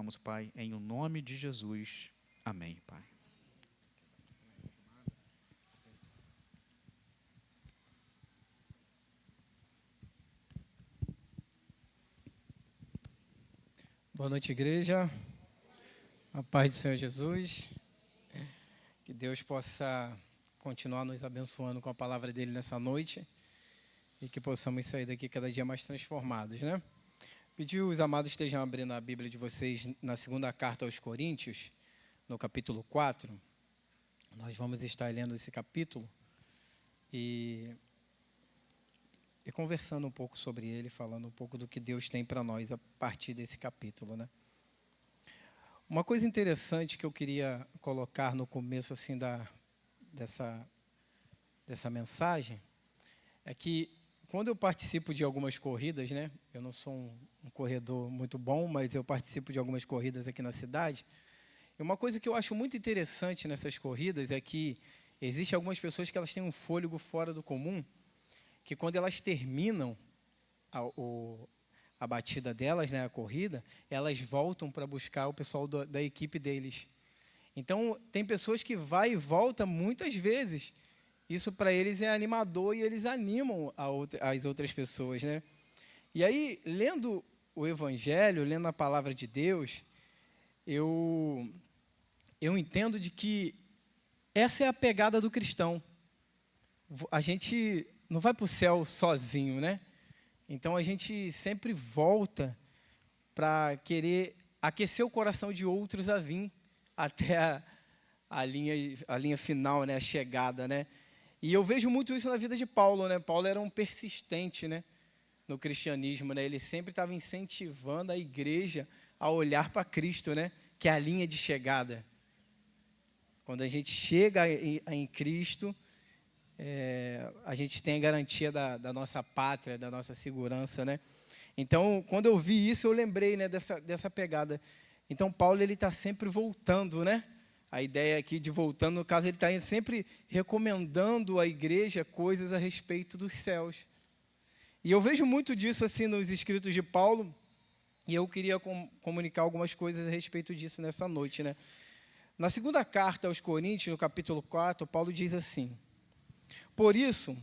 oramos, Pai, em o nome de Jesus. Amém, Pai. Boa noite, igreja. A paz do Senhor Jesus. Que Deus possa continuar nos abençoando com a palavra dele nessa noite e que possamos sair daqui cada dia mais transformados, né? Pedir os amados estejam abrindo a Bíblia de vocês na segunda carta aos Coríntios, no capítulo 4. Nós vamos estar lendo esse capítulo e conversando um pouco sobre ele, falando um pouco do que Deus tem para nós a partir desse capítulo, né? Uma coisa interessante que eu queria colocar no começo assim dessa mensagem é que quando eu participo de algumas corridas, né? Eu não sou um corredor muito bom, mas eu participo de algumas corridas aqui na cidade. E uma coisa que eu acho muito interessante nessas corridas é que existem algumas pessoas que elas têm um fôlego fora do comum, que quando elas terminam a batida delas, né, a corrida, elas voltam para buscar o pessoal da equipe deles. Então, tem pessoas que vai e volta muitas vezes. Isso para eles é animador e eles animam as outras pessoas, né? E aí, lendo o Evangelho, lendo a palavra de Deus, eu entendo de que essa é a pegada do cristão. A gente não vai para o céu sozinho, né? Então, a gente sempre volta para querer aquecer o coração de outros a vir até a linha final, né? A chegada, né? E eu vejo muito isso na vida de Paulo, né? Paulo era um persistente, né? No cristianismo, né? Ele sempre estava incentivando a igreja a olhar para Cristo, né? Que é a linha de chegada. Quando a gente chega em Cristo, a gente tem a garantia da nossa pátria, da nossa segurança, né? Então, quando eu vi isso, eu lembrei, né, dessa pegada. Então, Paulo ele está sempre voltando, né? A ideia aqui de voltando, no caso, ele está sempre recomendando à igreja coisas a respeito dos céus. E eu vejo muito disso assim nos escritos de Paulo, e eu queria comunicar algumas coisas a respeito disso nessa noite, né? Na segunda carta aos Coríntios, no capítulo 4, Paulo diz assim: por isso,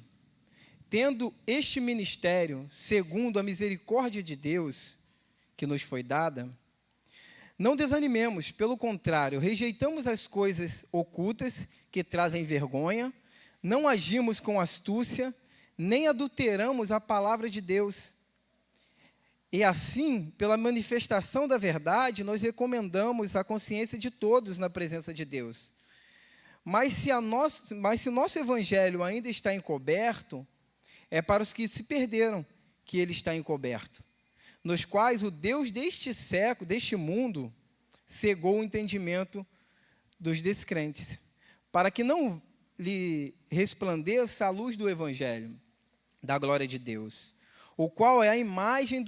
tendo este ministério, segundo a misericórdia de Deus que nos foi dada, não desanimemos, pelo contrário, rejeitamos as coisas ocultas que trazem vergonha, não agimos com astúcia, nem adulteramos a palavra de Deus. E assim, pela manifestação da verdade, nós recomendamos a consciência de todos na presença de Deus. Mas se nosso evangelho ainda está encoberto, é para os que se perderam que ele está encoberto, nos quais o Deus deste século, deste mundo, cegou o entendimento dos descrentes, para que não lhe resplandeça a luz do evangelho, da glória de Deus, o qual é a imagem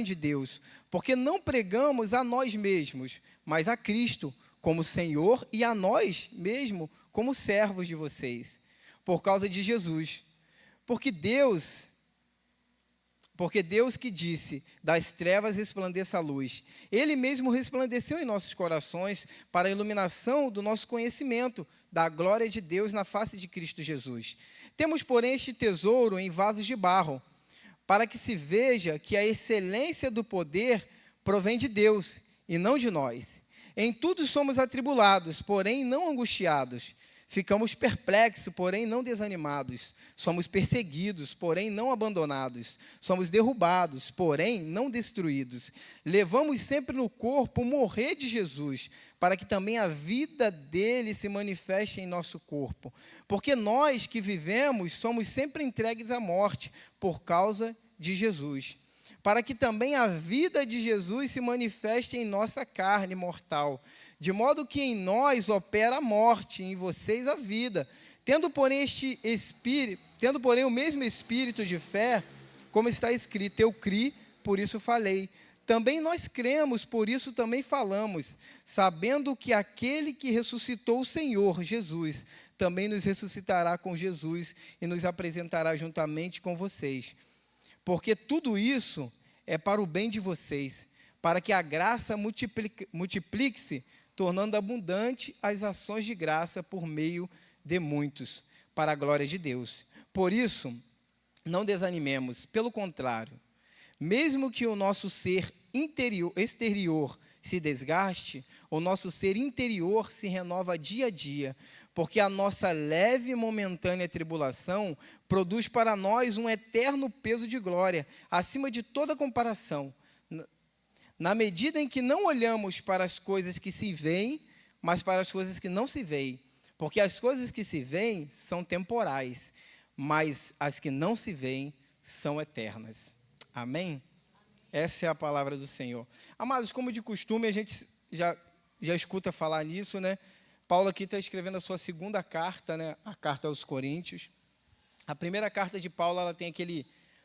de Deus, porque não pregamos a nós mesmos, mas a Cristo como Senhor e a nós mesmos como servos de vocês, por causa de Jesus. Porque Deus que disse, das trevas resplandeça a luz, Ele mesmo resplandeceu em nossos corações para a iluminação do nosso conhecimento da glória de Deus na face de Cristo Jesus. Temos, porém, este tesouro em vasos de barro, para que se veja que a excelência do poder provém de Deus e não de nós. Em tudo somos atribulados, porém não angustiados. Ficamos perplexos, porém não desanimados. Somos perseguidos, porém não abandonados. Somos derrubados, porém não destruídos. Levamos sempre no corpo o morrer de Jesus, para que também a vida dele se manifeste em nosso corpo. Porque nós que vivemos somos sempre entregues à morte por causa de Jesus, para que também a vida de Jesus se manifeste em nossa carne mortal. De modo que em nós opera a morte, em vocês a vida. Tendo, porém, o mesmo espírito de fé, como está escrito, eu criei, por isso falei. Também nós cremos, por isso também falamos, sabendo que aquele que ressuscitou o Senhor, Jesus, também nos ressuscitará com Jesus e nos apresentará juntamente com vocês. Porque tudo isso é para o bem de vocês, para que a graça multiplique-se, tornando abundante as ações de graça por meio de muitos, para a glória de Deus. Por isso, não desanimemos, pelo contrário, mesmo que o nosso ser exterior se desgaste, o nosso ser interior se renova dia a dia, porque a nossa leve e momentânea tribulação produz para nós um eterno peso de glória, acima de toda comparação, na medida em que não olhamos para as coisas que se veem, mas para as coisas que não se veem, porque as coisas que se veem são temporais, mas as que não se veem são eternas. Amém? Essa é a palavra do Senhor. Amados, como de costume, a gente já escuta falar nisso, né? Paulo aqui está escrevendo a sua segunda carta, né? A carta aos Coríntios. A primeira carta de Paulo, ela tem aquele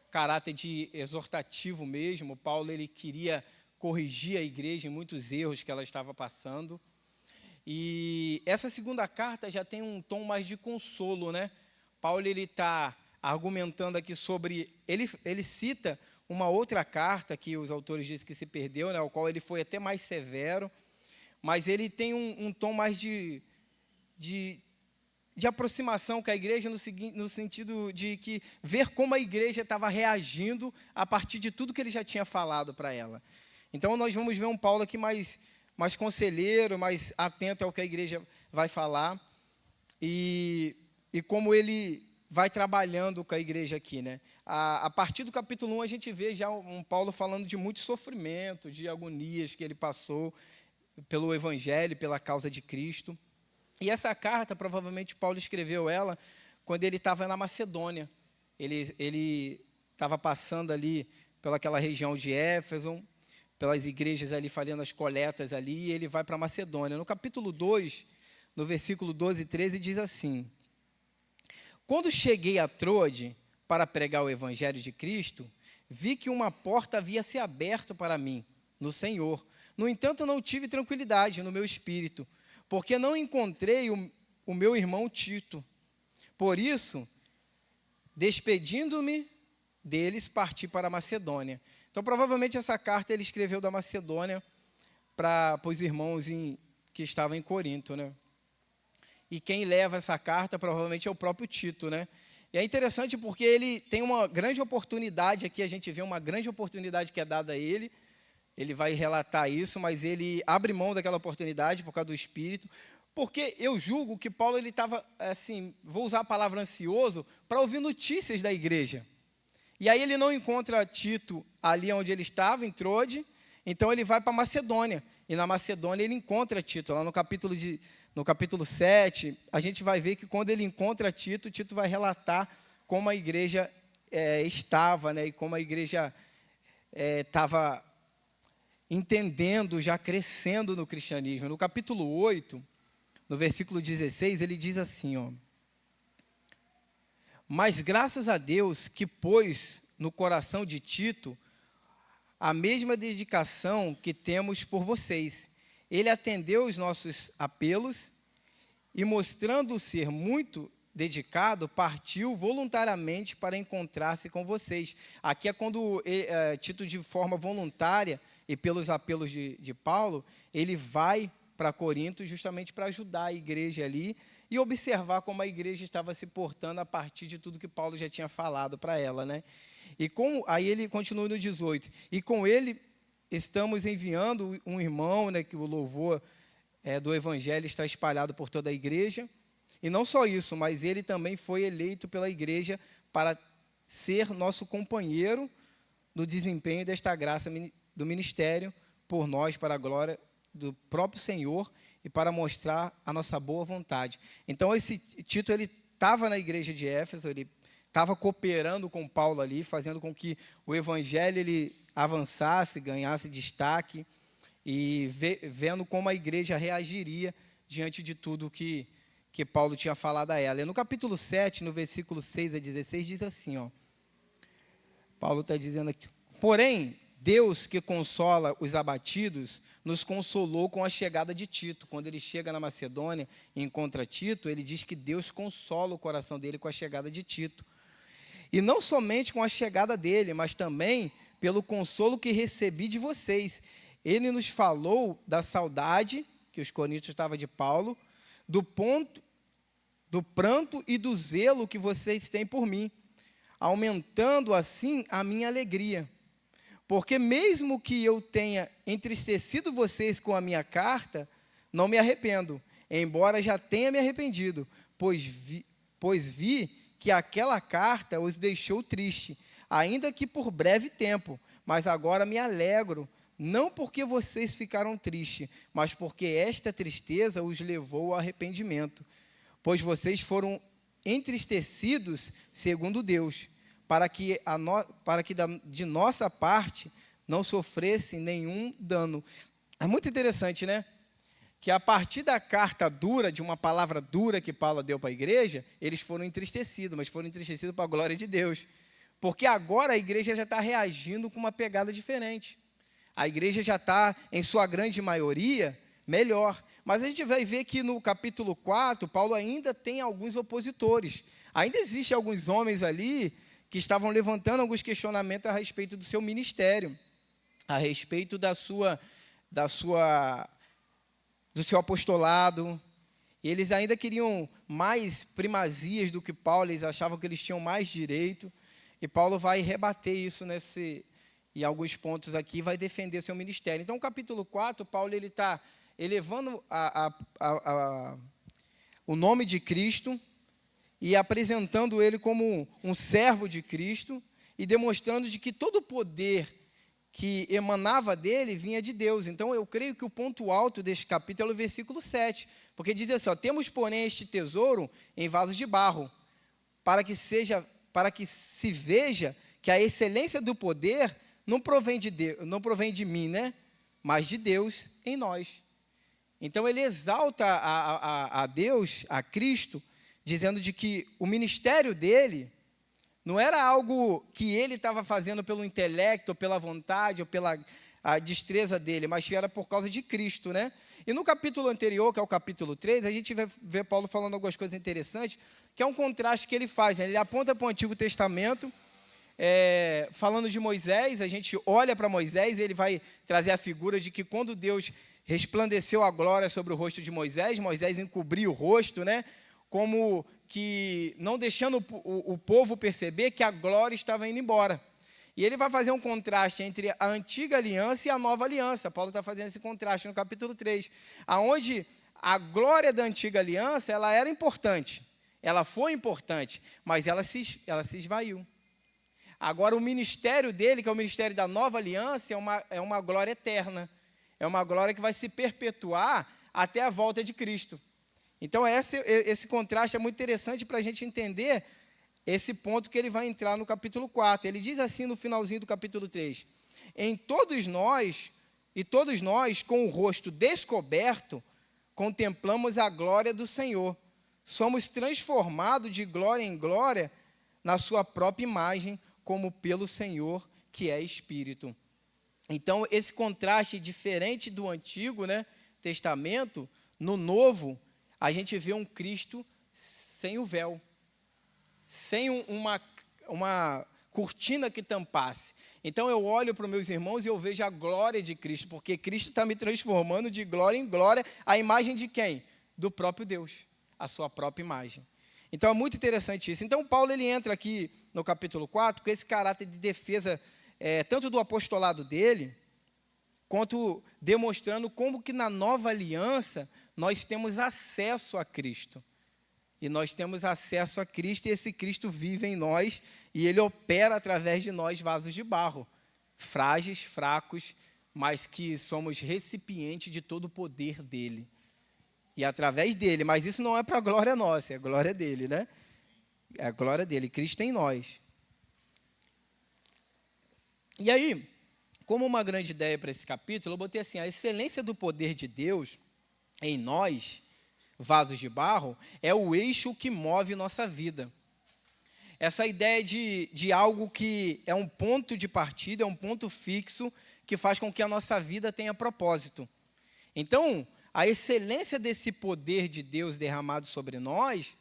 caráter de exortativo mesmo. Paulo, ele queria corrigir a igreja em muitos erros que ela estava passando. E essa segunda carta já tem um tom mais de consolo, né? Paulo, ele está argumentando aqui sobre... Ele cita uma outra carta que os autores dizem que se perdeu, né? Ao qual ele foi até mais severo, mas ele tem um tom mais de aproximação com a igreja, no sentido de que ver como a igreja estava reagindo a partir de tudo que ele já tinha falado para ela. Então, nós vamos ver um Paulo aqui mais conselheiro, mais atento ao que a igreja vai falar, e como ele vai trabalhando com a igreja aqui, né? A partir do capítulo 1, a gente vê já um Paulo falando de muito sofrimento, de agonias que ele passou pelo Evangelho, pela causa de Cristo. E essa carta, provavelmente, Paulo escreveu ela quando ele estava na Macedônia. Ele estava passando ali pelaquela região de Éfeso, pelas igrejas ali, fazendo as coletas ali, e ele vai para a Macedônia. No capítulo 2, no versículo 12 e 13, diz assim: quando cheguei a Troade para pregar o Evangelho de Cristo, vi que uma porta havia se aberto para mim, no Senhor. No entanto, não tive tranquilidade no meu espírito, porque não encontrei o meu irmão Tito. Por isso, despedindo-me deles, parti para a Macedônia. Então, provavelmente, essa carta ele escreveu da Macedônia para os irmãos que estavam em Corinto, né? E quem leva essa carta, provavelmente, é o próprio Tito, né? E é interessante porque ele tem uma grande oportunidade aqui, a gente vê uma grande oportunidade que é dada a ele. Ele vai relatar isso, mas ele abre mão daquela oportunidade por causa do Espírito, porque eu julgo que Paulo ele estava, assim, vou usar a palavra ansioso, para ouvir notícias da igreja. E aí ele não encontra Tito ali onde ele estava, em Troade, então ele vai para Macedônia. E na Macedônia ele encontra Tito. Lá no capítulo 7, a gente vai ver que quando ele encontra Tito, Tito vai relatar como a igreja estava, né, e como a igreja estava entendendo, já crescendo no cristianismo. No capítulo 8, no versículo 16, ele diz assim, ó: mas graças a Deus que pôs no coração de Tito a mesma dedicação que temos por vocês. Ele atendeu os nossos apelos e, mostrando ser muito dedicado, partiu voluntariamente para encontrar-se com vocês. Aqui é quando Tito, de forma voluntária e pelos apelos de Paulo, ele vai para Corinto justamente para ajudar a igreja ali e observar como a igreja estava se portando a partir de tudo que Paulo já tinha falado para ela, né? Aí ele continua no 18. E com ele estamos enviando um irmão, né, que o louvor do Evangelho está espalhado por toda a igreja. E não só isso, mas ele também foi eleito pela igreja para ser nosso companheiro no desempenho desta graça do ministério por nós, para a glória do próprio Senhor e para mostrar a nossa boa vontade. Então, esse Tito, ele estava na igreja de Éfeso, ele estava cooperando com Paulo ali, fazendo com que o Evangelho ele avançasse, ganhasse destaque, e vendo como a igreja reagiria diante de tudo que Paulo tinha falado a ela. E no capítulo 7, no versículo 6 a 16, diz assim, ó, Paulo está dizendo aqui: porém, Deus que consola os abatidos, nos consolou com a chegada de Tito. Quando ele chega na Macedônia e encontra Tito, ele diz que Deus consola o coração dele com a chegada de Tito. E não somente com a chegada dele, mas também pelo consolo que recebi de vocês. ele nos falou da saudade, que os coríntios estavam de Paulo, do pranto e do zelo que vocês têm por mim, aumentando assim a minha alegria. Porque mesmo que eu tenha entristecido vocês com a minha carta, não me arrependo, embora já tenha me arrependido, pois vi que aquela carta os deixou triste, ainda que por breve tempo, mas agora me alegro, não porque vocês ficaram tristes, mas porque esta tristeza os levou ao arrependimento, pois vocês foram entristecidos segundo Deus, para que de nossa parte não sofresse nenhum dano. É muito interessante, né? Que a partir da carta dura, de uma palavra dura que Paulo deu para a igreja, eles foram entristecidos, mas foram entristecidos para a glória de Deus. Porque agora a igreja já está reagindo com uma pegada diferente. A igreja já está, em sua grande maioria, melhor. Mas a gente vai ver que no capítulo 4, Paulo ainda tem alguns opositores. Ainda existem alguns homens ali que estavam levantando alguns questionamentos a respeito do seu ministério, a respeito do seu apostolado. E eles ainda queriam mais primazias do que Paulo, eles achavam que eles tinham mais direito. E Paulo vai rebater isso em alguns pontos aqui, vai defender seu ministério. Então, no capítulo 4, Paulo está elevando o nome de Cristo e apresentando ele como um servo de Cristo e demonstrando de que todo o poder que emanava dele vinha de Deus. Então, eu creio que o ponto alto deste capítulo é o versículo 7, porque diz assim, temos, porém, este tesouro em vasos de barro, para que se veja que a excelência do poder não provém de mim, né? Mas de Deus em nós. Então, ele exalta a Deus, a Cristo, dizendo de que o ministério dele não era algo que ele estava fazendo pelo intelecto, ou pela vontade, ou pela a destreza dele, mas era por causa de Cristo, né? E no capítulo anterior, que é o capítulo 3, a gente vai ver Paulo falando algumas coisas interessantes, que é um contraste que ele faz, né? Ele aponta para o Antigo Testamento, falando de Moisés, a gente olha para Moisés, ele vai trazer a figura de que quando Deus resplandeceu a glória sobre o rosto de Moisés, Moisés encobriu o rosto, né? Como que não deixando o povo perceber que a glória estava indo embora. E ele vai fazer um contraste entre a antiga aliança e a nova aliança. Paulo está fazendo esse contraste no capítulo 3, aonde a glória da antiga aliança ela era importante, ela foi importante, mas ela se esvaiu. Agora, o ministério dele, que é o ministério da nova aliança, é uma glória eterna, é uma glória que vai se perpetuar até a volta de Cristo. Então, esse contraste é muito interessante para a gente entender esse ponto que ele vai entrar no capítulo 4. Ele diz assim no finalzinho do capítulo 3, todos nós, com o rosto descoberto, contemplamos a glória do Senhor. Somos transformados de glória em glória na sua própria imagem, como pelo Senhor, que é Espírito. Então, esse contraste diferente do Antigo, né, Testamento, no Novo, a gente vê um Cristo sem o véu, sem uma cortina que tampasse. Então, eu olho para os meus irmãos e eu vejo a glória de Cristo, porque Cristo está me transformando de glória em glória, a imagem de quem? Do próprio Deus, a sua própria imagem. Então, é muito interessante isso. Então, Paulo ele entra aqui no capítulo 4 com esse caráter de defesa, tanto do apostolado dele, quanto demonstrando como que na nova aliança nós temos acesso a Cristo. E nós temos acesso a Cristo, e esse Cristo vive em nós, e ele opera através de nós, vasos de barro, frágeis, fracos, mas que somos recipientes de todo o poder dele. E através dele, mas isso não é para a glória nossa, é a glória dele, né? É a glória dele, Cristo em nós. E aí, como uma grande ideia para esse capítulo, eu botei assim, a excelência do poder de Deus em nós, vasos de barro, é o eixo que move nossa vida. Essa ideia de algo que é um ponto de partida, é um ponto fixo, que faz com que a nossa vida tenha propósito. Então, a excelência desse poder de Deus derramado sobre nós,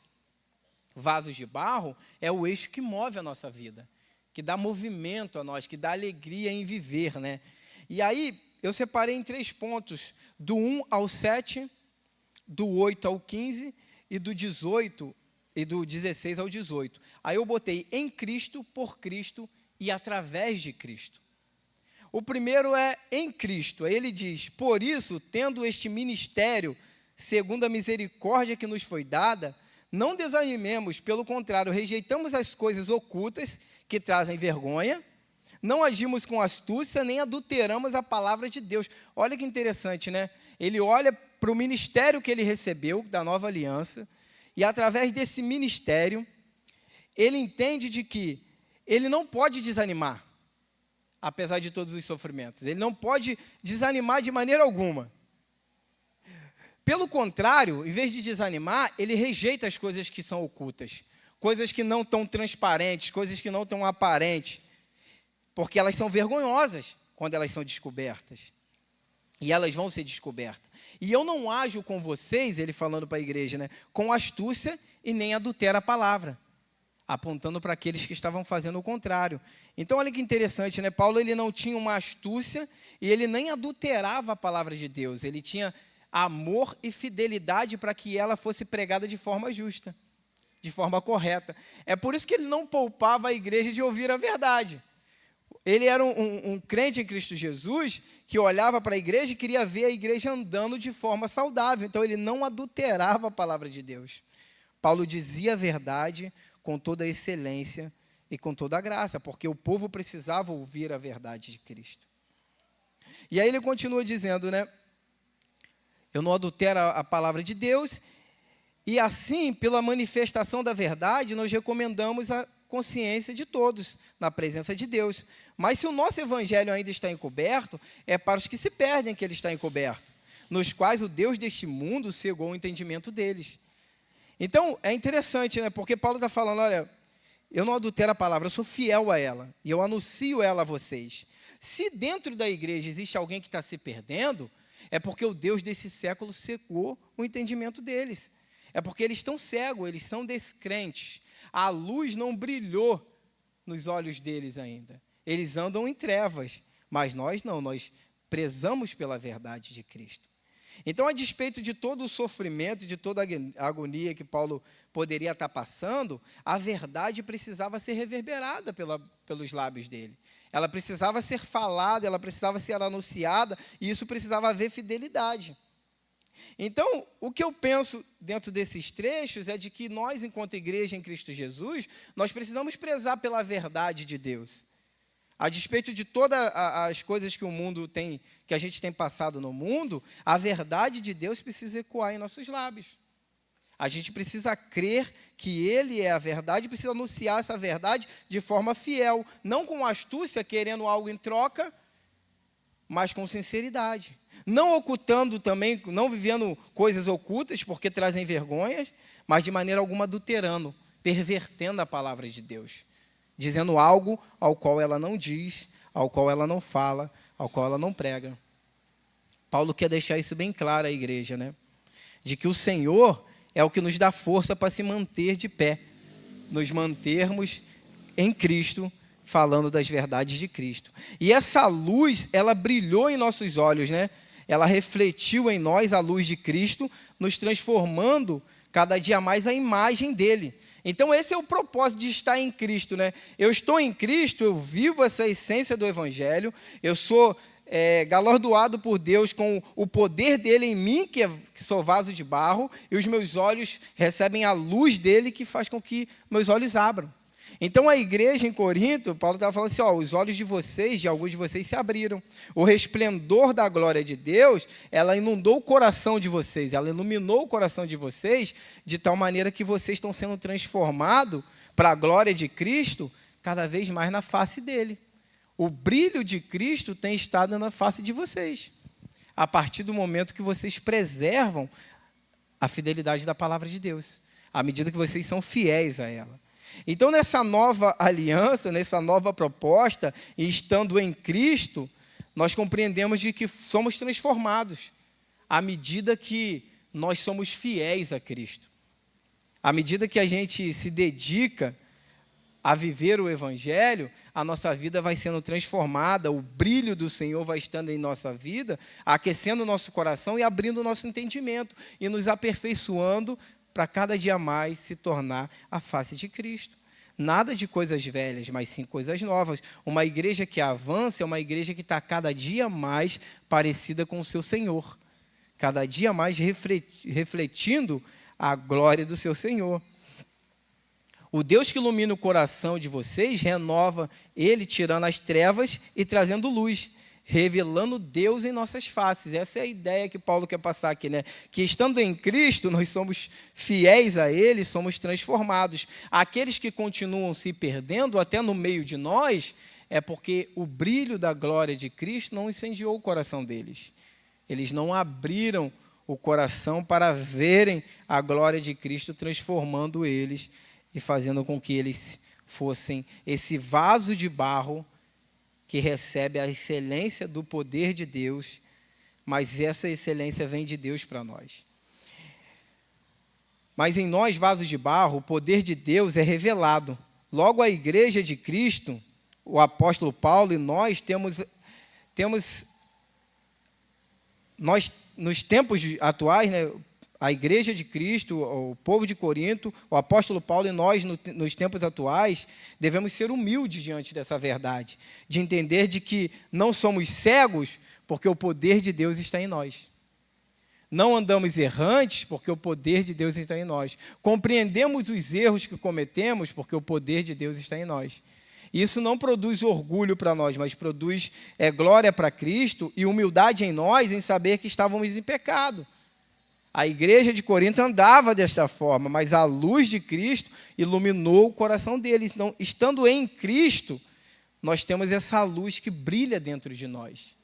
vasos de barro, é o eixo que move a nossa vida, que dá movimento a nós, que dá alegria em viver, né? E aí, eu separei em 3 pontos, do 1 ao 7, do 8 ao 15 e do 18 e do 16 ao 18. Aí eu botei em Cristo, por Cristo e através de Cristo. O primeiro é em Cristo. Aí ele diz: por isso, tendo este ministério, segundo a misericórdia que nos foi dada, não desanimemos, pelo contrário, rejeitamos as coisas ocultas que trazem vergonha, não agimos com astúcia, nem adulteramos a palavra de Deus. Olha que interessante, né? Ele olha para o ministério que ele recebeu, da nova aliança, e através desse ministério, ele entende de que ele não pode desanimar, apesar de todos os sofrimentos. Ele não pode desanimar de maneira alguma. Pelo contrário, em vez de desanimar, ele rejeita as coisas que são ocultas, coisas que não estão transparentes, coisas que não estão aparentes, porque elas são vergonhosas quando elas são descobertas. E elas vão ser descobertas. E eu não ajo com vocês, ele falando para a igreja, né, com astúcia e nem adultero a palavra, apontando para aqueles que estavam fazendo o contrário. Então, olha que interessante, né? Paulo, ele não tinha uma astúcia e ele nem adulterava a palavra de Deus. Ele tinha amor e fidelidade para que ela fosse pregada de forma justa, de forma correta. É por isso que ele não poupava a igreja de ouvir a verdade. Ele era um crente em Cristo Jesus que olhava para a igreja e queria ver a igreja andando de forma saudável. Então, ele não adulterava a palavra de Deus. Paulo dizia a verdade com toda a excelência e com toda a graça, porque o povo precisava ouvir a verdade de Cristo. E aí ele continua dizendo, né? Eu não adultero a palavra de Deus, e assim, pela manifestação da verdade, nós recomendamos a consciência de todos, na presença de Deus. Mas se o nosso evangelho ainda está encoberto, é para os que se perdem que ele está encoberto, nos quais o Deus deste mundo cegou o entendimento deles. Então, é interessante, né? Porque Paulo está falando, olha, eu não adultero a palavra, eu sou fiel a ela, e eu anuncio ela a vocês. Se dentro da igreja existe alguém que está se perdendo, é porque o Deus desse século cegou o entendimento deles. É porque eles estão cegos, eles são descrentes. A luz não brilhou nos olhos deles ainda. Eles andam em trevas, mas nós não, nós prezamos pela verdade de Cristo. Então, a despeito de todo o sofrimento, de toda a agonia que Paulo poderia estar passando, a verdade precisava ser reverberada pelos lábios dele. Ela precisava ser falada, ela precisava ser anunciada, e isso precisava haver fidelidade. Então, o que eu penso dentro desses trechos é de que nós, enquanto igreja em Cristo Jesus, nós precisamos prezar pela verdade de Deus. A despeito de todas as coisas que o mundo tem, que a gente tem passado no mundo, a verdade de Deus precisa ecoar em nossos lábios. A gente precisa crer que Ele é a verdade, precisa anunciar essa verdade de forma fiel, não com astúcia, querendo algo em troca, mas com sinceridade. Não ocultando também, não vivendo coisas ocultas, porque trazem vergonhas, mas de maneira alguma adulterando, pervertendo a palavra de Deus, dizendo algo ao qual ela não diz, ao qual ela não fala, ao qual ela não prega. Paulo quer deixar isso bem claro à igreja, né? De que o Senhor é o que nos dá força para se manter de pé, nos mantermos em Cristo, falando das verdades de Cristo. E essa luz, ela brilhou em nossos olhos, né? Ela refletiu em nós a luz de Cristo, nos transformando cada dia mais a imagem dele. Então, esse é o propósito de estar em Cristo, né? Eu estou em Cristo, eu vivo essa essência do Evangelho, eu sou galardoado por Deus com o poder dele em mim, que sou vaso de barro, e os meus olhos recebem a luz dele, que faz com que meus olhos abram. Então, a igreja em Corinto, Paulo estava falando assim, os olhos de vocês, de alguns de vocês, se abriram. O resplendor da glória de Deus, ela inundou o coração de vocês, ela iluminou o coração de vocês, de tal maneira que vocês estão sendo transformados para a glória de Cristo, cada vez mais na face dele. O brilho de Cristo tem estado na face de vocês, a partir do momento que vocês preservam a fidelidade da palavra de Deus, à medida que vocês são fiéis a ela. Então, nessa nova aliança, nessa nova proposta, e estando em Cristo, nós compreendemos de que somos transformados à medida que nós somos fiéis a Cristo. À medida que a gente se dedica a viver o Evangelho, a nossa vida vai sendo transformada, o brilho do Senhor vai estando em nossa vida, aquecendo o nosso coração e abrindo o nosso entendimento e nos aperfeiçoando para cada dia mais se tornar a face de Cristo. Nada de coisas velhas, mas sim coisas novas. Uma igreja que avança é uma igreja que está cada dia mais parecida com o seu Senhor, cada dia mais refletindo a glória do seu Senhor. O Deus que ilumina o coração de vocês renova ele, tirando as trevas e trazendo luz, revelando Deus em nossas faces. Essa é a ideia que Paulo quer passar aqui, né? Que estando em Cristo, nós somos fiéis a Ele, somos transformados. Aqueles que continuam se perdendo até no meio de nós, é porque o brilho da glória de Cristo não incendiou o coração deles. Eles não abriram o coração para verem a glória de Cristo transformando eles e fazendo com que eles fossem esse vaso de barro que recebe a excelência do poder de Deus, mas essa excelência vem de Deus para nós. Mas em nós, vasos de barro, o poder de Deus é revelado. Logo, a igreja de Cristo, o apóstolo Paulo e nós nós nos tempos atuais, né, a igreja de Cristo, o povo de Corinto, o apóstolo Paulo e nós, nos tempos atuais, devemos ser humildes diante dessa verdade, de entender de que não somos cegos, porque o poder de Deus está em nós. Não andamos errantes, porque o poder de Deus está em nós. Compreendemos os erros que cometemos, porque o poder de Deus está em nós. Isso não produz orgulho para nós, mas produz glória para Cristo e humildade em nós, em saber que estávamos em pecado. A igreja de Corinto andava desta forma, mas a luz de Cristo iluminou o coração deles. Então, estando em Cristo, nós temos essa luz que brilha dentro de nós,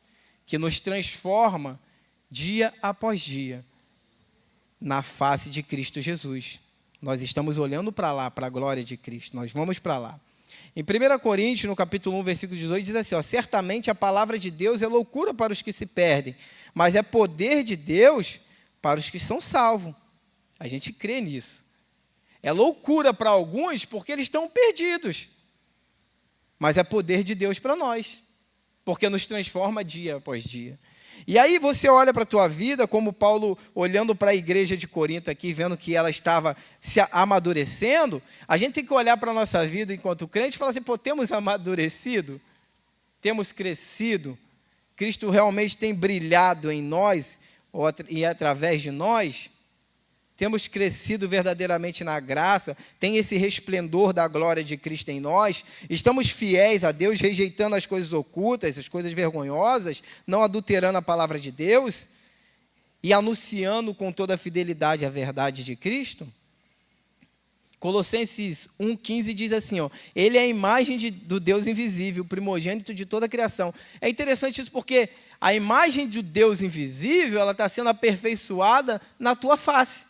que nos transforma dia após dia na face de Cristo Jesus. Nós estamos olhando para lá, para a glória de Cristo. Nós vamos para lá. Em 1 Coríntios, no capítulo 1, versículo 18, diz assim, certamente a palavra de Deus é loucura para os que se perdem, mas é poder de Deus para os que são salvos. A gente crê nisso. É loucura para alguns porque eles estão perdidos. Mas é poder de Deus para nós, porque nos transforma dia após dia. E aí você olha para a tua vida, como Paulo olhando para a igreja de Corinto aqui, vendo que ela estava se amadurecendo, a gente tem que olhar para a nossa vida enquanto crente e falar assim, temos amadurecido? Temos crescido? Cristo realmente tem brilhado em nós e através de nós? Temos crescido verdadeiramente na graça? Tem esse resplendor da glória de Cristo em nós? Estamos fiéis a Deus, rejeitando as coisas ocultas, as coisas vergonhosas, não adulterando a palavra de Deus e anunciando com toda a fidelidade a verdade de Cristo? Colossenses 1,15 diz assim, Ele é a imagem do Deus invisível, o primogênito de toda a criação. É interessante isso porque a imagem do Deus invisível, ela está sendo aperfeiçoada na tua face.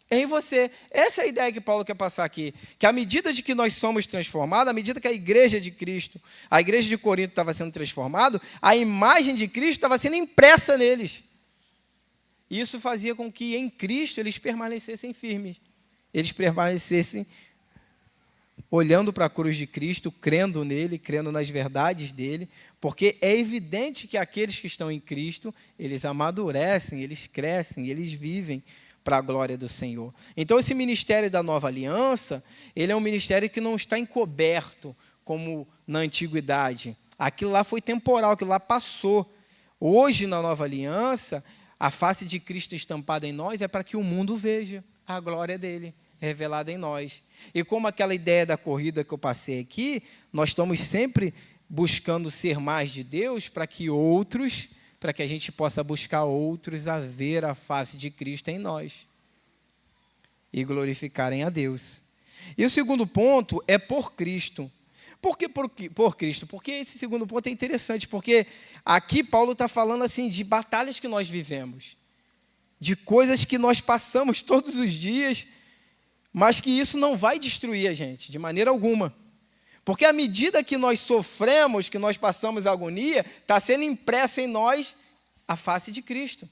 Em você. Essa é a ideia que Paulo quer passar aqui. Que à medida de que nós somos transformados, à medida que a igreja de Cristo, a igreja de Corinto estava sendo transformada, a imagem de Cristo estava sendo impressa neles. E isso fazia com que em Cristo eles permanecessem firmes. Eles permanecessem olhando para a cruz de Cristo, crendo nele, crendo nas verdades dele, porque é evidente que aqueles que estão em Cristo, eles amadurecem, eles crescem, eles vivem para a glória do Senhor. Então, esse ministério da nova aliança, ele é um ministério que não está encoberto, como na antiguidade. Aquilo lá foi temporal, aquilo lá passou. Hoje, na nova aliança, a face de Cristo estampada em nós é para que o mundo veja a glória dele, revelada em nós. E como aquela ideia da corrida que eu passei aqui, nós estamos sempre buscando ser mais de Deus para que a gente possa buscar outros a ver a face de Cristo em nós e glorificarem a Deus. E o segundo ponto é por Cristo. Por que por Cristo? Porque esse segundo ponto é interessante, porque aqui Paulo está falando assim de batalhas que nós vivemos, de coisas que nós passamos todos os dias, mas que isso não vai destruir a gente, de maneira alguma. Porque à medida que nós sofremos, que nós passamos agonia, está sendo impressa em nós a face de Cristo.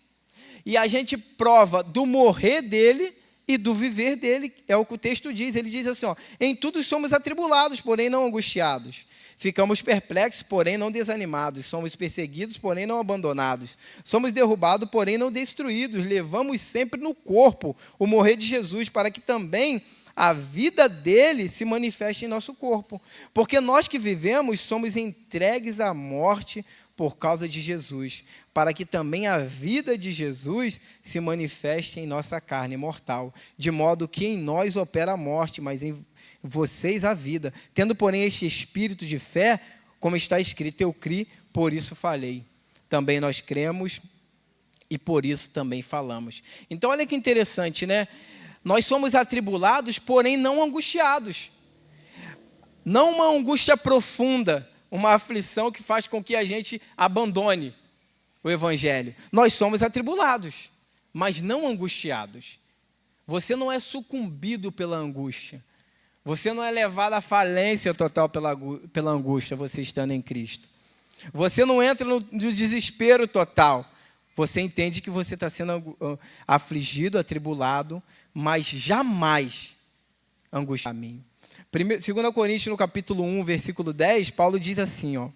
E a gente prova do morrer dele e do viver dele, é o que o texto diz. Ele diz assim, ó, em tudo somos atribulados, porém não angustiados. Ficamos perplexos, porém não desanimados. Somos perseguidos, porém não abandonados. Somos derrubados, porém não destruídos. Levamos sempre no corpo o morrer de Jesus, para que também a vida dele se manifeste em nosso corpo. Porque nós que vivemos somos entregues à morte por causa de Jesus, para que também a vida de Jesus se manifeste em nossa carne mortal, de modo que em nós opera a morte, mas em vocês a vida. Tendo, porém, este espírito de fé, como está escrito, eu criei, por isso falei. Também nós cremos e por isso também falamos. Então, olha que interessante, né? Nós somos atribulados, porém não angustiados. Não uma angústia profunda, uma aflição que faz com que a gente abandone o Evangelho. Nós somos atribulados, mas não angustiados. Você não é sucumbido pela angústia. Você não é levado à falência total pela angústia, você estando em Cristo. Você não entra no desespero total. Você entende que você está sendo afligido, atribulado, mas jamais angustiado. 2 Coríntios, no capítulo 1, versículo 10, Paulo diz assim, ó.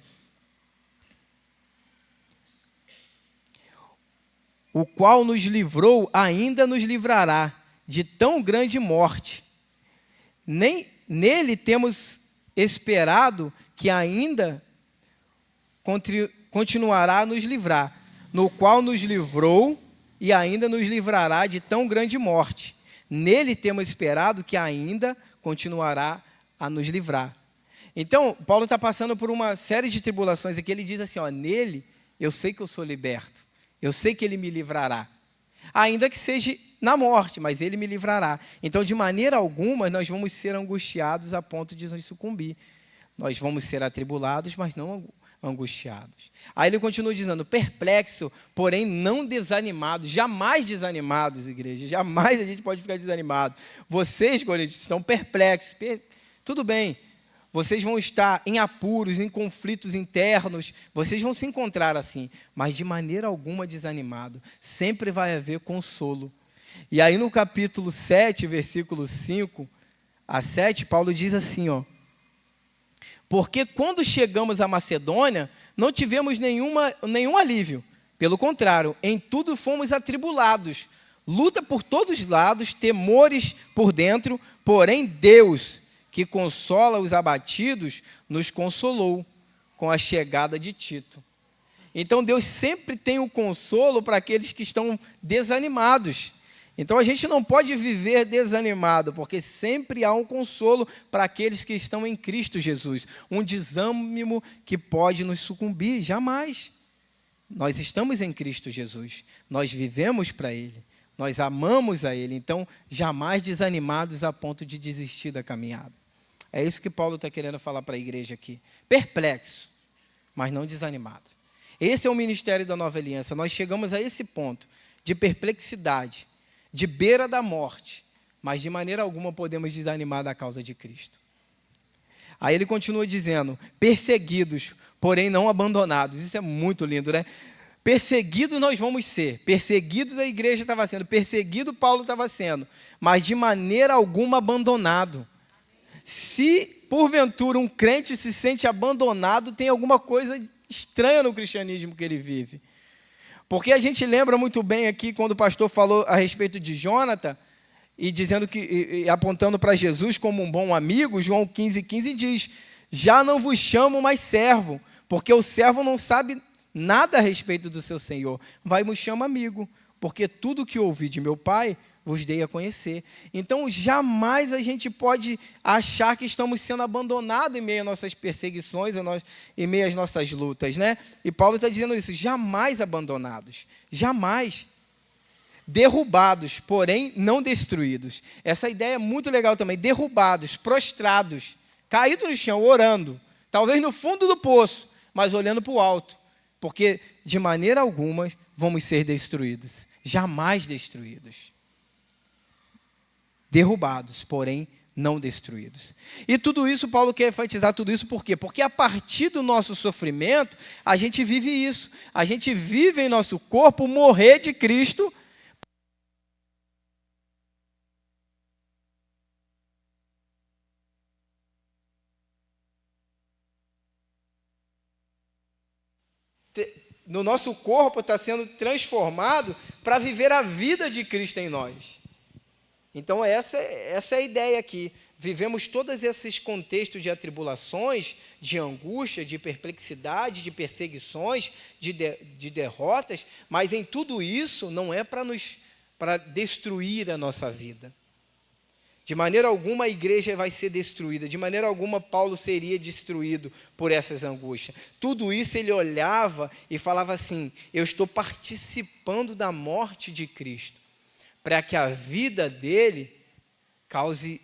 O qual nos livrou, ainda nos livrará de tão grande morte. Nele temos esperado que ainda continuará a nos livrar, no qual nos livrou e ainda nos livrará de tão grande morte. Nele temos esperado que ainda continuará a nos livrar. Então, Paulo está passando por uma série de tribulações aqui. Ele diz assim, ó, nele eu sei que eu sou liberto, eu sei que ele me livrará. Ainda que seja na morte, mas ele me livrará. Então, de maneira alguma, nós vamos ser angustiados a ponto de nos sucumbir. Nós vamos ser atribulados, mas não angustiados. Aí ele continua dizendo, perplexo, porém não desanimados, jamais desanimados, igreja, jamais a gente pode ficar desanimado. Vocês, Coríntios, estão perplexos, tudo bem, vocês vão estar em apuros, em conflitos internos, vocês vão se encontrar assim, mas de maneira alguma desanimado, sempre vai haver consolo. E aí no capítulo 7, versículo 5 a 7, Paulo diz assim, ó, porque quando chegamos à Macedônia, não tivemos nenhum alívio, pelo contrário, em tudo fomos atribulados, luta por todos os lados, temores por dentro, porém Deus, que consola os abatidos, nos consolou com a chegada de Tito. Então, Deus sempre tem o consolo para aqueles que estão desanimados. Então, a gente não pode viver desanimado, porque sempre há um consolo para aqueles que estão em Cristo Jesus. Um desânimo que pode nos sucumbir, jamais. Nós estamos em Cristo Jesus, nós vivemos para Ele, nós amamos a Ele, então, jamais desanimados a ponto de desistir da caminhada. É isso que Paulo está querendo falar para a igreja aqui. Perplexo, mas não desanimado. Esse é o ministério da Nova Aliança. Nós chegamos a esse ponto de perplexidade, de beira da morte, mas de maneira alguma podemos desanimar da causa de Cristo. Aí ele continua dizendo, perseguidos, porém não abandonados. Isso é muito lindo, né? Perseguidos nós vamos ser, perseguidos a igreja estava sendo, perseguido Paulo estava sendo, mas de maneira alguma abandonado. Se, porventura, um crente se sente abandonado, tem alguma coisa estranha no cristianismo que ele vive. Porque a gente lembra muito bem aqui, quando o pastor falou a respeito de Jonathan, e dizendo que, apontando para Jesus como um bom amigo, João 15,15 diz, já não vos chamo mais servo, porque o servo não sabe nada a respeito do seu Senhor. Vai me chama amigo, porque tudo que ouvi de meu Pai, vos dei a conhecer. Então, jamais a gente pode achar que estamos sendo abandonados em meio às nossas perseguições, em meio às nossas lutas, né? E Paulo está dizendo isso, jamais abandonados, jamais. Derrubados, porém não destruídos. Essa ideia é muito legal também. Derrubados, prostrados, caídos no chão, orando, talvez no fundo do poço, mas olhando para o alto, porque de maneira alguma vamos ser destruídos, jamais destruídos. Derrubados, porém não destruídos. E tudo isso, Paulo quer enfatizar tudo isso por quê? Porque a partir do nosso sofrimento, a gente vive isso. A gente vive em nosso corpo morrer de Cristo, no nosso corpo está sendo transformado para viver a vida de Cristo em nós. Então, essa é a ideia aqui. Vivemos todos esses contextos de atribulações, de angústia, de perplexidade, de perseguições, de derrotas, mas em tudo isso não é para destruir a nossa vida. De maneira alguma a igreja vai ser destruída, de maneira alguma Paulo seria destruído por essas angústias. Tudo isso ele olhava e falava assim: eu estou participando da morte de Cristo, para que a vida dele cause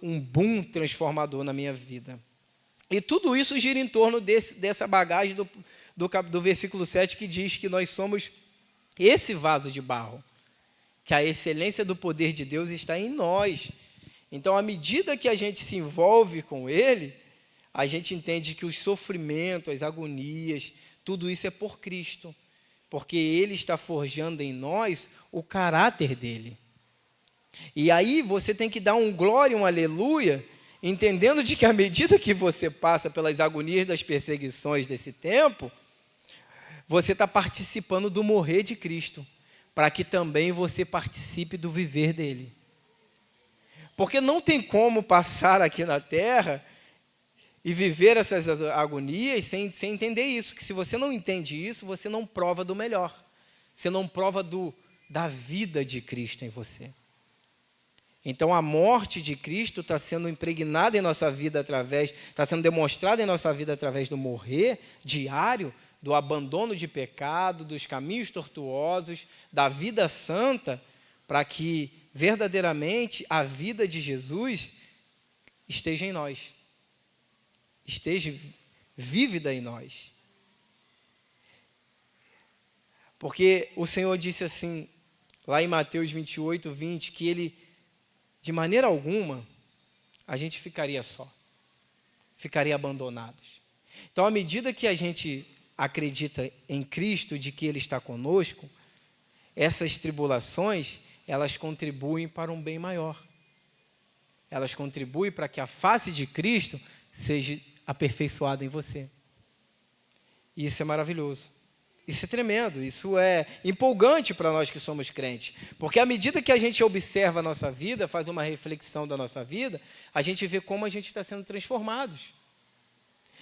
um boom transformador na minha vida. E tudo isso gira em torno dessa bagagem do versículo 7, que diz que nós somos esse vaso de barro, que a excelência do poder de Deus está em nós. Então, à medida que a gente se envolve com Ele, a gente entende que os sofrimentos, as agonias, tudo isso é por Cristo, porque Ele está forjando em nós o caráter dEle. E aí você tem que dar um glória, um aleluia, entendendo de que à medida que você passa pelas agonias das perseguições desse tempo, você está participando do morrer de Cristo, para que também você participe do viver dele. Porque não tem como passar aqui na terra e viver essas agonias sem entender isso, que se você não entende isso, você não prova do melhor, você não prova da vida de Cristo em você. Então a morte de Cristo está sendo impregnada em nossa vida está sendo demonstrada em nossa vida através do morrer diário, do abandono de pecado, dos caminhos tortuosos, da vida santa, para que verdadeiramente a vida de Jesus esteja em nós, esteja vívida em nós. Porque o Senhor disse assim, lá em Mateus 28, 20, que Ele, de maneira alguma, a gente ficaria só, ficaria abandonados. Então, à medida que a gente acredita em Cristo, de que Ele está conosco, essas tribulações, elas contribuem para um bem maior. Elas contribuem para que a face de Cristo seja aperfeiçoada em você. E isso é maravilhoso. Isso é tremendo, isso é empolgante para nós que somos crentes. Porque à medida que a gente observa a nossa vida, faz uma reflexão da nossa vida, a gente vê como a gente está sendo transformados.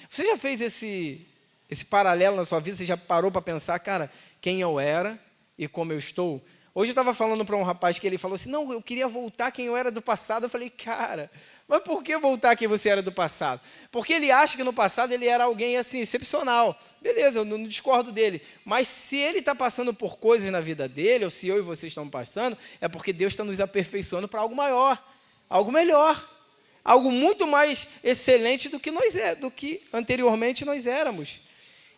Você já fez esse paralelo na sua vida? Você já parou para pensar, cara, quem eu era e como eu estou? Hoje eu estava falando para um rapaz que ele falou assim, não, eu queria voltar quem eu era do passado. Eu falei, cara, mas por que voltar quem você era do passado? Porque ele acha que no passado ele era alguém assim, excepcional. Beleza, eu não discordo dele. Mas se ele está passando por coisas na vida dele, ou se eu e você estamos passando, é porque Deus está nos aperfeiçoando para algo maior, algo melhor, algo muito mais excelente do que anteriormente nós éramos.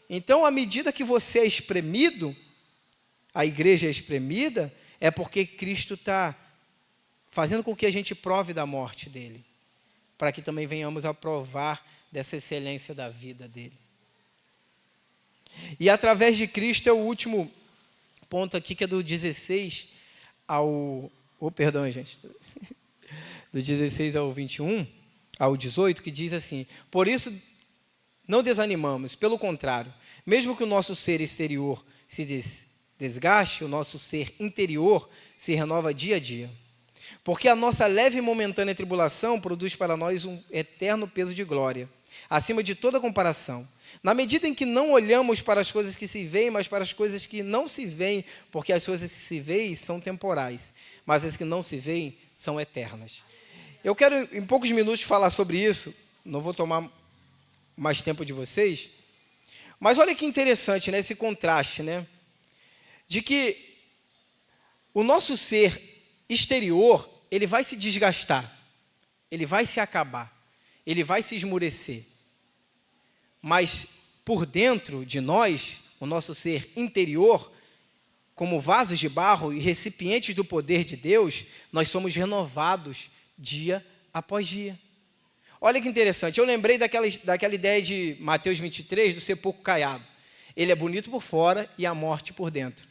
Então, à medida que você é espremido, a igreja é espremida, é porque Cristo está fazendo com que a gente prove da morte dele, para que também venhamos a provar dessa excelência da vida dele. E através de Cristo é o último ponto aqui, que é do 16 ao... perdão, gente. Do 16 ao 21, ao 18, que diz assim, por isso não desanimamos, pelo contrário, mesmo que o nosso ser exterior se desgaste, o nosso ser interior se renova dia a dia. Porque a nossa leve e momentânea tribulação produz para nós um eterno peso de glória, acima de toda comparação. Na medida em que não olhamos para as coisas que se veem, mas para as coisas que não se veem, porque as coisas que se veem são temporais, mas as que não se veem são eternas. Eu quero, em poucos minutos, falar sobre isso, não vou tomar mais tempo de vocês, mas olha que interessante, né, esse contraste, né, de que o nosso ser exterior, ele vai se desgastar, ele vai se acabar, ele vai se esmurecer, mas por dentro de nós, o nosso ser interior, como vasos de barro e recipientes do poder de Deus, nós somos renovados dia após dia. Olha que interessante, eu lembrei daquela ideia de Mateus 23, do sepulcro caiado. Ele é bonito por fora e a morte por dentro.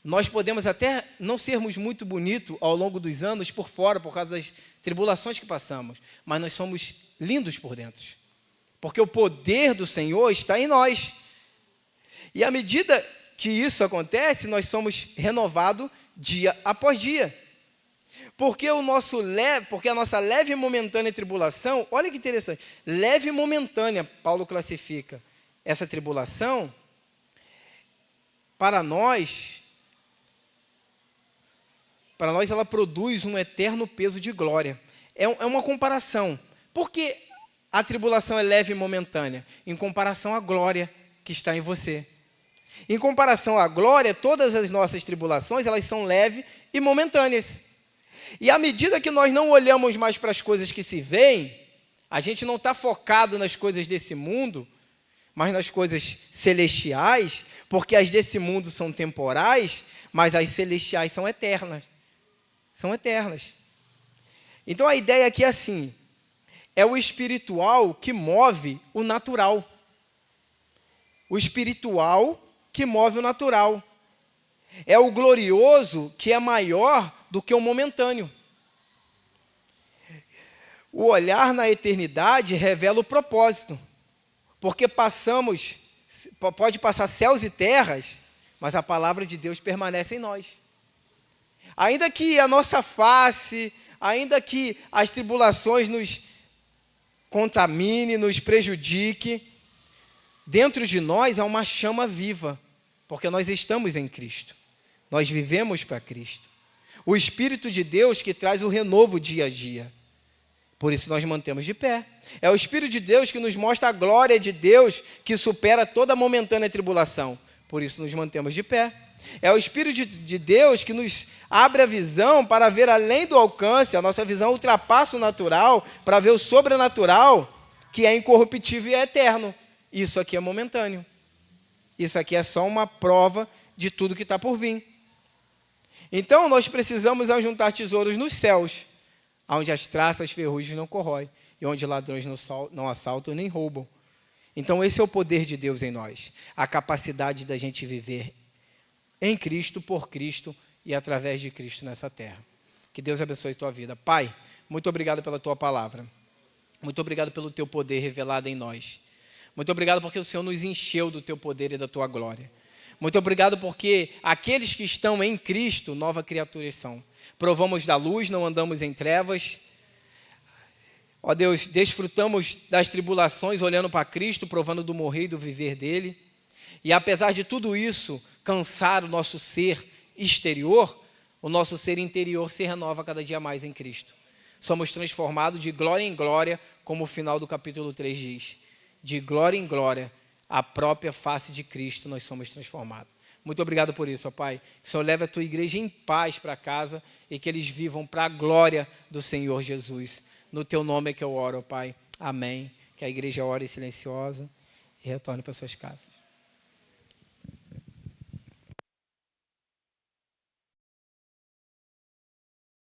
Nós podemos até não sermos muito bonitos ao longo dos anos por fora, por causa das tribulações que passamos, mas nós somos lindos por dentro, porque o poder do Senhor está em nós. E à medida que isso acontece, nós somos renovados dia após dia. Porque a nossa leve e momentânea tribulação, olha que interessante, leve e momentânea, Paulo classifica essa tribulação, para nós ela produz um eterno peso de glória. É uma comparação. Por que a tribulação é leve e momentânea? Em comparação à glória que está em você. Em comparação à glória, todas as nossas tribulações, elas são leves e momentâneas. E à medida que nós não olhamos mais para as coisas que se veem, a gente não está focado nas coisas desse mundo, mas nas coisas celestiais, porque as desse mundo são temporais, mas as celestiais são eternas. São eternas. Então a ideia aqui é assim, é o espiritual que move o natural. O espiritual que move o natural. É o glorioso que é maior do que o momentâneo. O olhar na eternidade revela o propósito, porque pode passar céus e terras, mas a palavra de Deus permanece em nós. Ainda que a nossa face, ainda que as tribulações nos contamine, nos prejudique, dentro de nós há uma chama viva, porque nós estamos em Cristo. Nós vivemos para Cristo. O Espírito de Deus que traz o renovo dia a dia. Por isso nós mantemos de pé. É o Espírito de Deus que nos mostra a glória de Deus que supera toda a momentânea tribulação. Por isso nos mantemos de pé. É o Espírito de Deus que nos abre a visão para ver além do alcance, a nossa visão ultrapassa o natural, para ver o sobrenatural, que é incorruptível e é eterno. Isso aqui é momentâneo. Isso aqui é só uma prova de tudo que está por vir. Então, nós precisamos ajuntar tesouros nos céus, onde as traças ferrugem não corroem, e onde ladrões não assaltam nem roubam. Então, esse é o poder de Deus em nós, a capacidade da gente viver em Cristo, por Cristo e através de Cristo nessa terra. Que Deus abençoe a tua vida. Pai, muito obrigado pela tua palavra. Muito obrigado pelo teu poder revelado em nós. Muito obrigado porque o Senhor nos encheu do teu poder e da tua glória. Muito obrigado porque aqueles que estão em Cristo, nova criatura são. Provamos da luz, não andamos em trevas. Ó Deus, desfrutamos das tribulações olhando para Cristo, provando do morrer e do viver dele. E apesar de tudo isso, cansar o nosso ser exterior, o nosso ser interior se renova cada dia mais em Cristo. Somos transformados de glória em glória, como o final do capítulo 3 diz. De glória em glória, a própria face de Cristo nós somos transformados. Muito obrigado por isso, ó Pai. Que o Senhor leve a tua igreja em paz para casa e que eles vivam para a glória do Senhor Jesus. No teu nome é que eu oro, ó Pai. Amém. Que a igreja ore silenciosa e retorne para suas casas.